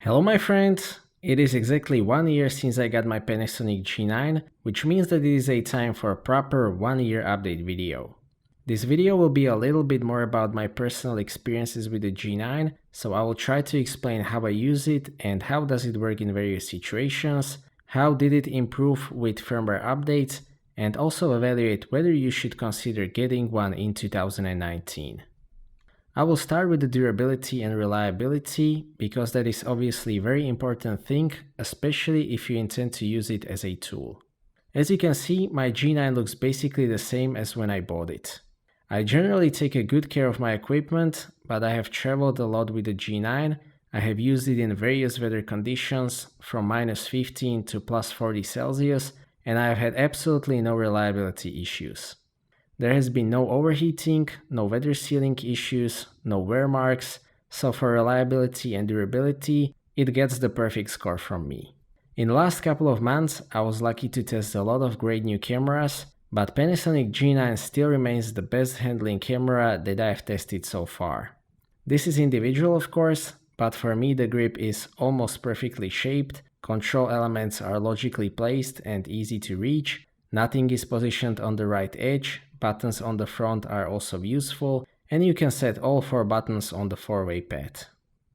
Hello my friends! It is exactly 1 year since I got my Panasonic G9, which means that it is a time for a proper 1 year update video. This video will be a little bit more about my personal experiences with the G9, so I will try to explain how I use it and how does it work in various situations, how did it improve with firmware updates, and also evaluate whether you should consider getting one in 2019. I will start with the durability and reliability because that is obviously a very important thing, especially if you intend to use it as a tool. As you can see, my G9 looks basically the same as when I bought it. I generally take a good care of my equipment, but I have traveled a lot with the G9. I have used it in various weather conditions from -15 to +40 Celsius, and I have had absolutely no reliability issues. There has been no overheating, no weather sealing issues, no wear marks, so for reliability and durability, it gets the perfect score from me. In the last couple of months, I was lucky to test a lot of great new cameras, but Panasonic G9 still remains the best handling camera that I have tested so far. This is individual of course, but for me the grip is almost perfectly shaped, control elements are logically placed and easy to reach, nothing is positioned on the right edge, buttons on the front are also useful, and you can set all 4 buttons on the 4-way pad.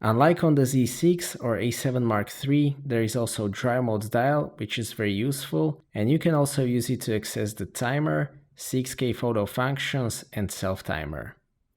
Unlike on the Z6 or A7 Mark III, there is also dry mode dial, which is very useful, and you can also use it to access the timer, 6K photo functions, and self-timer.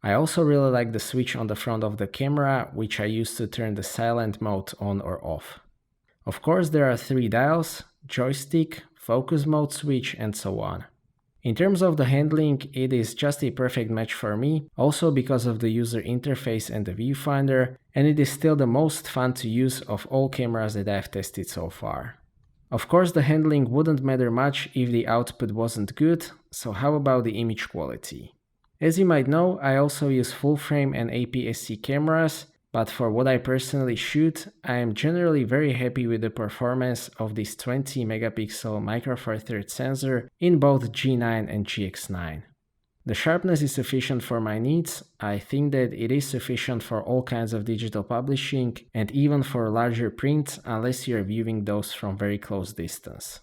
I also really like the switch on the front of the camera, which I use to turn the silent mode on or off. Of course, there are 3 dials, joystick, focus mode switch, and so on. In terms of the handling, it is just a perfect match for me, also because of the user interface and the viewfinder, and it is still the most fun to use of all cameras that I've tested so far. Of course, the handling wouldn't matter much if the output wasn't good, so how about the image quality? As you might know, I also use full frame and APS-C cameras, but for what I personally shoot, I am generally very happy with the performance of this 20 megapixel Micro Four Thirds sensor in both G9 and GX9. The sharpness is sufficient for my needs. I think that it is sufficient for all kinds of digital publishing and even for larger prints unless you are viewing those from very close distance.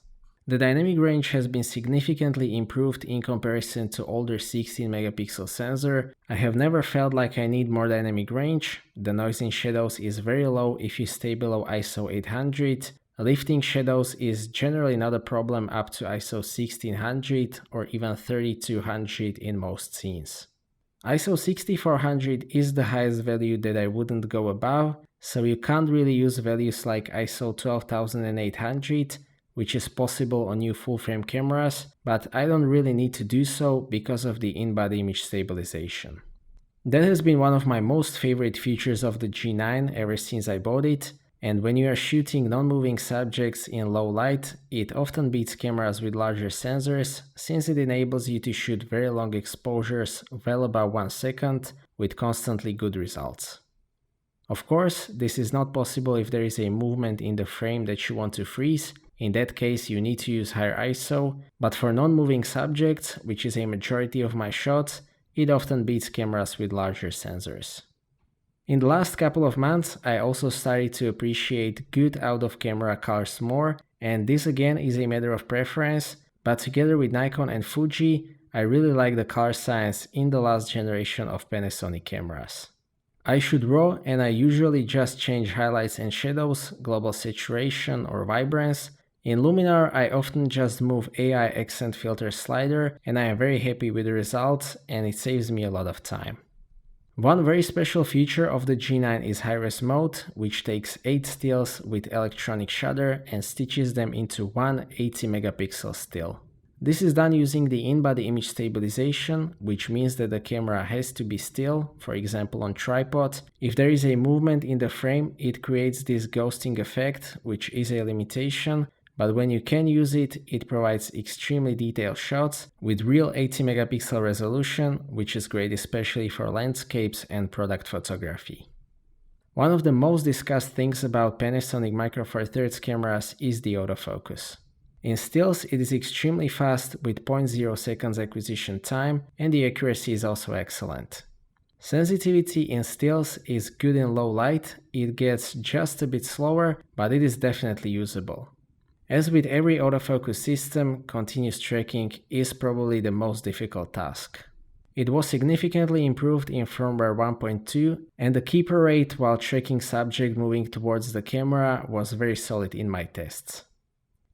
The dynamic range has been significantly improved in comparison to older 16 megapixel sensor. I have never felt like I need more dynamic range. The noise in shadows is very low if you stay below ISO 800. Lifting shadows is generally not a problem up to ISO 1600 or even 3200 in most scenes. ISO 6400 is the highest value that I wouldn't go above, so you can't really use values like ISO 12800, which is possible on new full-frame cameras, but I don't really need to do so because of the in-body image stabilization. That has been one of my most favorite features of the G9 ever since I bought it, and when you are shooting non-moving subjects in low light, it often beats cameras with larger sensors, since it enables you to shoot very long exposures well above 1 second with constantly good results. Of course, this is not possible if there is a movement in the frame that you want to freeze. In that case, you need to use higher ISO, but for non-moving subjects, which is a majority of my shots, it often beats cameras with larger sensors. In the last couple of months, I also started to appreciate good out-of-camera colors more, and this again is a matter of preference, but together with Nikon and Fuji, I really like the color science in the last generation of Panasonic cameras. I shoot RAW and I usually just change highlights and shadows, global saturation or vibrance. In Luminar, I often just move AI accent filter slider and I am very happy with the results and it saves me a lot of time. One very special feature of the G9 is high-res mode, which takes 8 stills with electronic shutter and stitches them into one 80 megapixel still. This is done using the in-body image stabilization, which means that the camera has to be still, for example on tripod. If there is a movement in the frame, it creates this ghosting effect, which is a limitation, but when you can use it, it provides extremely detailed shots with real 80 megapixel resolution, which is great especially for landscapes and product photography. One of the most discussed things about Panasonic Micro Four Thirds cameras is the autofocus. In stills, it is extremely fast with 0.0 seconds acquisition time, and the accuracy is also excellent. Sensitivity in stills is good in low light, it gets just a bit slower, but it is definitely usable. As with every autofocus system, continuous tracking is probably the most difficult task. It was significantly improved in firmware 1.2, and the keeper rate while tracking subject moving towards the camera was very solid in my tests.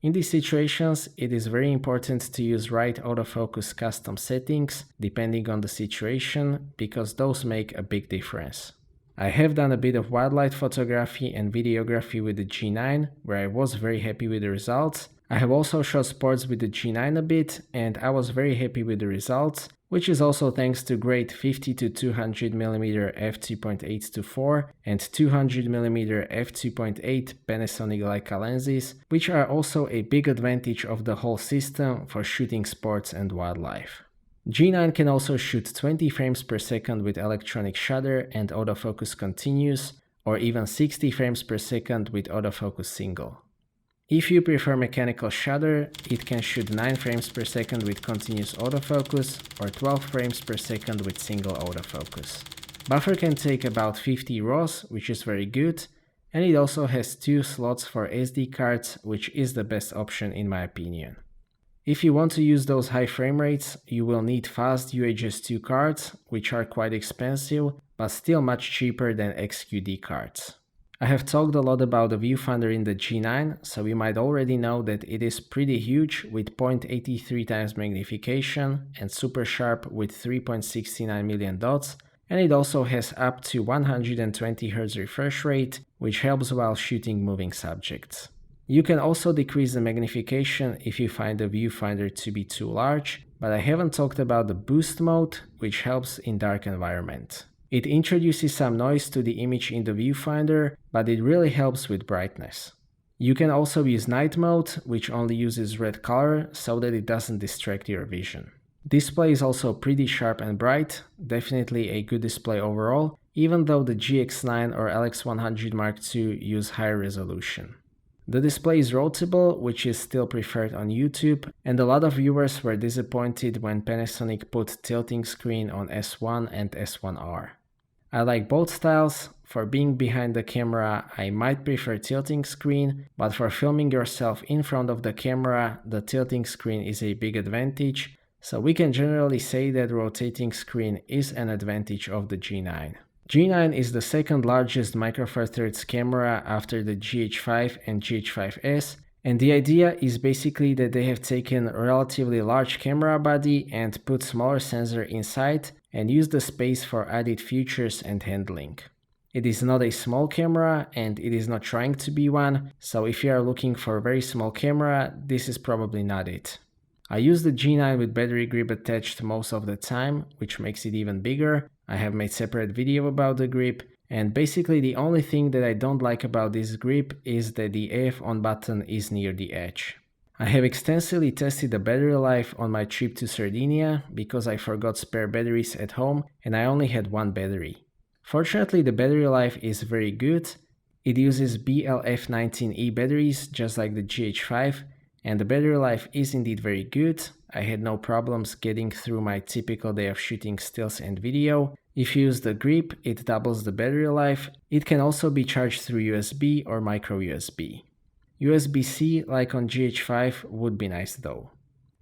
In these situations, it is very important to use right autofocus custom settings depending on the situation, because those make a big difference. I have done a bit of wildlife photography and videography with the G9, where I was very happy with the results. I have also shot sports with the G9 a bit, and I was very happy with the results, which is also thanks to great 50 to 200mm f2.8-4 and 200mm f2.8 Panasonic Leica lenses, which are also a big advantage of the whole system for shooting sports and wildlife. G9 can also shoot 20 frames per second with electronic shutter and autofocus continuous, or even 60 frames per second with autofocus single. If you prefer mechanical shutter, it can shoot 9 frames per second with continuous autofocus or 12 frames per second with single autofocus. Buffer can take about 50 RAWs, which is very good, and it also has 2 slots for SD cards, which is the best option in my opinion. If you want to use those high frame rates, you will need fast UHS-2 cards, which are quite expensive, but still much cheaper than XQD cards. I have talked a lot about the viewfinder in the G9, so you might already know that it is pretty huge with 0.83 times magnification and super sharp with 3.69 million dots, and it also has up to 120 Hz refresh rate, which helps while shooting moving subjects. You can also decrease the magnification if you find the viewfinder to be too large, but I haven't talked about the boost mode, which helps in dark environment. It introduces some noise to the image in the viewfinder, but it really helps with brightness. You can also use night mode, which only uses red color so that it doesn't distract your vision. Display is also pretty sharp and bright, definitely a good display overall, even though the GX9 or LX100 Mark II use higher resolution. The display is rotatable, which is still preferred on YouTube, and a lot of viewers were disappointed when Panasonic put tilting screen on S1 and S1R. I like both styles. For being behind the camera, I might prefer tilting screen, but for filming yourself in front of the camera, the tilting screen is a big advantage, so we can generally say that rotating screen is an advantage of the G9. G9 is the second largest Micro Four Thirds camera after the GH5 and GH5S, and the idea is basically that they have taken a relatively large camera body and put smaller sensor inside and use the space for added features and handling. It is not a small camera and it is not trying to be one, so if you are looking for a very small camera, this is probably not it. I use the G9 with battery grip attached most of the time, which makes it even bigger. I have made separate video about the grip, and basically the only thing that I don't like about this grip is that the AF on button is near the edge. I have extensively tested the battery life on my trip to Sardinia because I forgot spare batteries at home and I only had one battery. Fortunately, the battery life is very good. It uses BLF19E batteries just like the GH5, and the battery life is indeed very good. I had no problems getting through my typical day of shooting stills and video. If you use the grip, it doubles the battery life. It can also be charged through USB or micro USB. USB-C, like on GH5, would be nice though.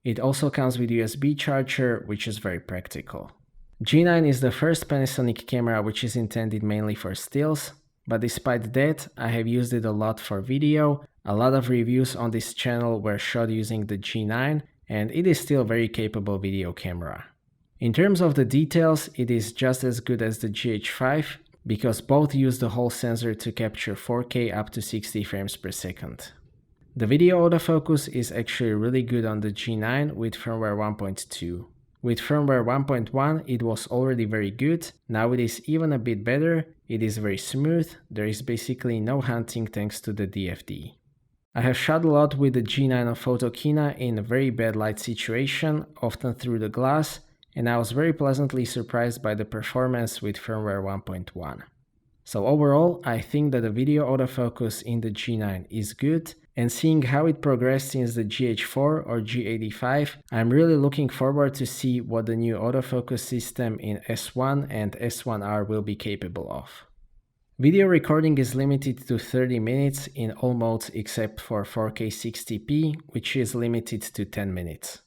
It also comes with USB charger, which is very practical. G9 is the first Panasonic camera which is intended mainly for stills, but despite that, I have used it a lot for video. A lot of reviews on this channel were shot using the G9, and it is still a very capable video camera. In terms of the details, it is just as good as the GH5, because both use the whole sensor to capture 4K up to 60 frames per second. The video autofocus is actually really good on the G9 with firmware 1.2. With firmware 1.1 it was already very good, now it is even a bit better, it is very smooth, there is basically no hunting thanks to the DFD. I have shot a lot with the G9 on Photokina in a very bad light situation, often through the glass, and I was very pleasantly surprised by the performance with firmware 1.1. So overall, I think that the video autofocus in the G9 is good, and seeing how it progressed since the GH4 or G85, I'm really looking forward to see what the new autofocus system in S1 and S1R will be capable of. Video recording is limited to 30 minutes in all modes except for 4K 60p, which is limited to 10 minutes.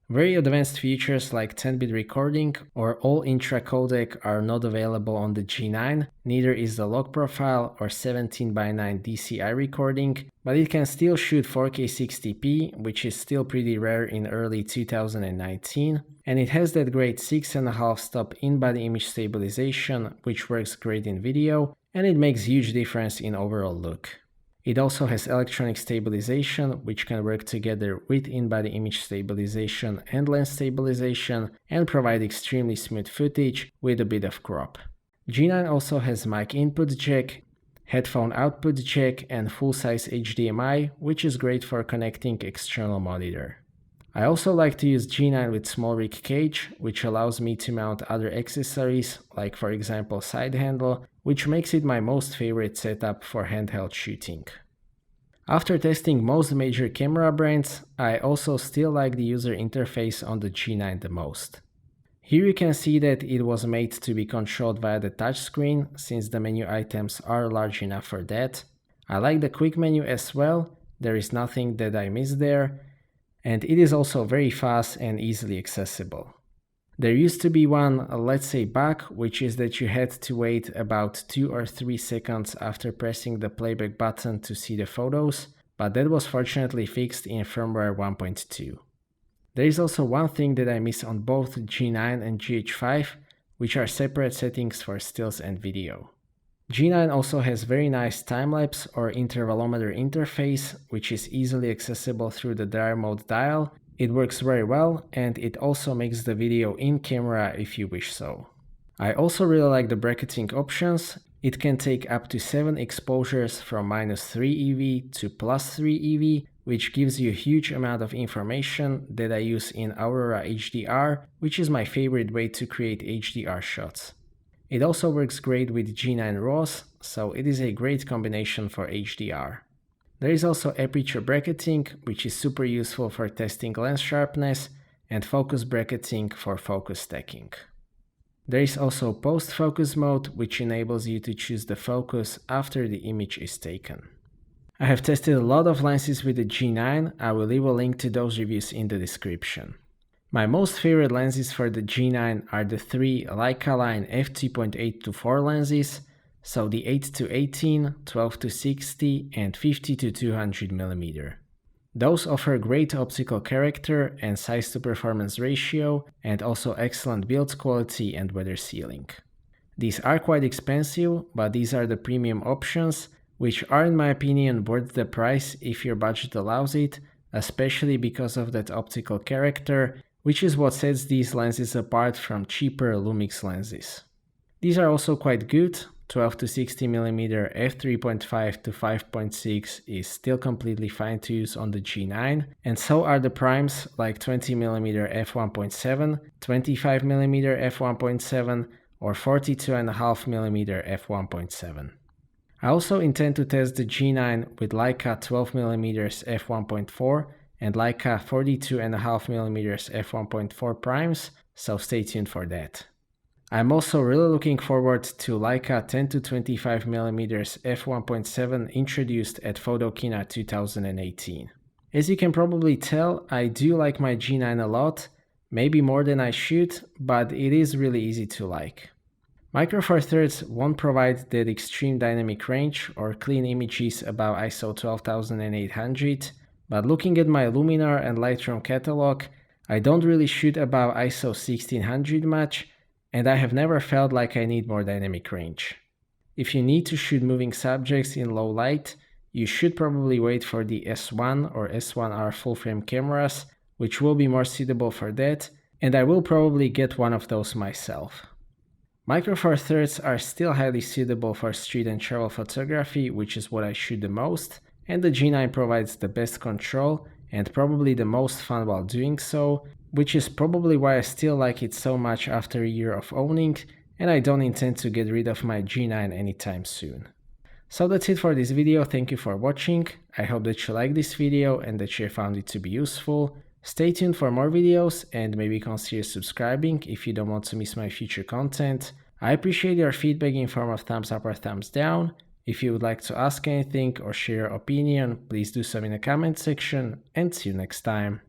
Very advanced features like 10-bit recording or all intra codec are not available on the G9, neither is the log profile or 17:9 DCI recording, but it can still shoot 4K 60p, which is still pretty rare in early 2019, and it has that great 6.5 stop in-body image stabilization, which works great in video, and it makes huge difference in overall look. It also has electronic stabilization, which can work together with in-body image stabilization and lens stabilization and provide extremely smooth footage with a bit of crop. G9 also has mic input jack, headphone output jack and full-size HDMI, which is great for connecting external monitor. I also like to use G9 with small rig cage, which allows me to mount other accessories, like for example side handle, which makes it my most favorite setup for handheld shooting. After testing most major camera brands, I also still like the user interface on the G9 the most. Here you can see that it was made to be controlled via the touchscreen, since the menu items are large enough for that. I like the quick menu as well, there is nothing that I miss there, and it is also very fast and easily accessible. There used to be one, let's say, bug, which is that you had to wait about 2 or 3 seconds after pressing the playback button to see the photos, but that was fortunately fixed in firmware 1.2. There is also one thing that I miss on both G9 and GH5, which are separate settings for stills and video. G9 also has very nice time-lapse or intervalometer interface, which is easily accessible through the dry mode dial. It works very well, and it also makes the video in camera if you wish so. I also really like the bracketing options. It can take up to 7 exposures from -3 EV to +3 EV, which gives you a huge amount of information that I use in Aurora HDR, which is my favorite way to create HDR shots. It also works great with G9 RAWs, so it is a great combination for HDR. There is also aperture bracketing, which is super useful for testing lens sharpness, and focus bracketing for focus stacking. There is also post-focus mode, which enables you to choose the focus after the image is taken. I have tested a lot of lenses with the G9, I will leave a link to those reviews in the description. My most favorite lenses for the G9 are the 3 Leica line f2.8-4 lenses, so the 8-18, 12-60 and 50-200mm. Those offer great optical character and size to performance ratio, and also excellent build quality and weather sealing. These are quite expensive, but these are the premium options, which are in my opinion worth the price if your budget allows it, especially because of that optical character, which is what sets these lenses apart from cheaper Lumix lenses. These are also quite good. 12-60mm f3.5-5.6 is still completely fine to use on the G9, and so are the primes like 20mm f1.7, 25mm f1.7 or 42.5mm f1.7. I also intend to test the G9 with Leica 12mm f1.4 and Leica 42.5mm f1.4 primes, so stay tuned for that. I'm also really looking forward to Leica 10-25mm f1.7 introduced at Photokina 2018. As you can probably tell, I do like my G9 a lot, maybe more than I should, but it is really easy to like. Micro Four Thirds won't provide that extreme dynamic range or clean images above ISO 12800, but looking at my Luminar and Lightroom catalog, I don't really shoot above ISO 1600 much, and I have never felt like I need more dynamic range. If you need to shoot moving subjects in low light, you should probably wait for the S1 or S1R full frame cameras, which will be more suitable for that, and I will probably get one of those myself. Micro Four Thirds are still highly suitable for street and travel photography, which is what I shoot the most, and the G9 provides the best control and probably the most fun while doing so, which is probably why I still like it so much after a year of owning, and I don't intend to get rid of my G9 anytime soon. So that's it for this video, thank you for watching, I hope that you liked this video and that you found it to be useful. Stay tuned for more videos and maybe consider subscribing if you don't want to miss my future content. I appreciate your feedback in form of thumbs up or thumbs down. If you would like to ask anything or share your opinion, please do so in the comment section, and see you next time.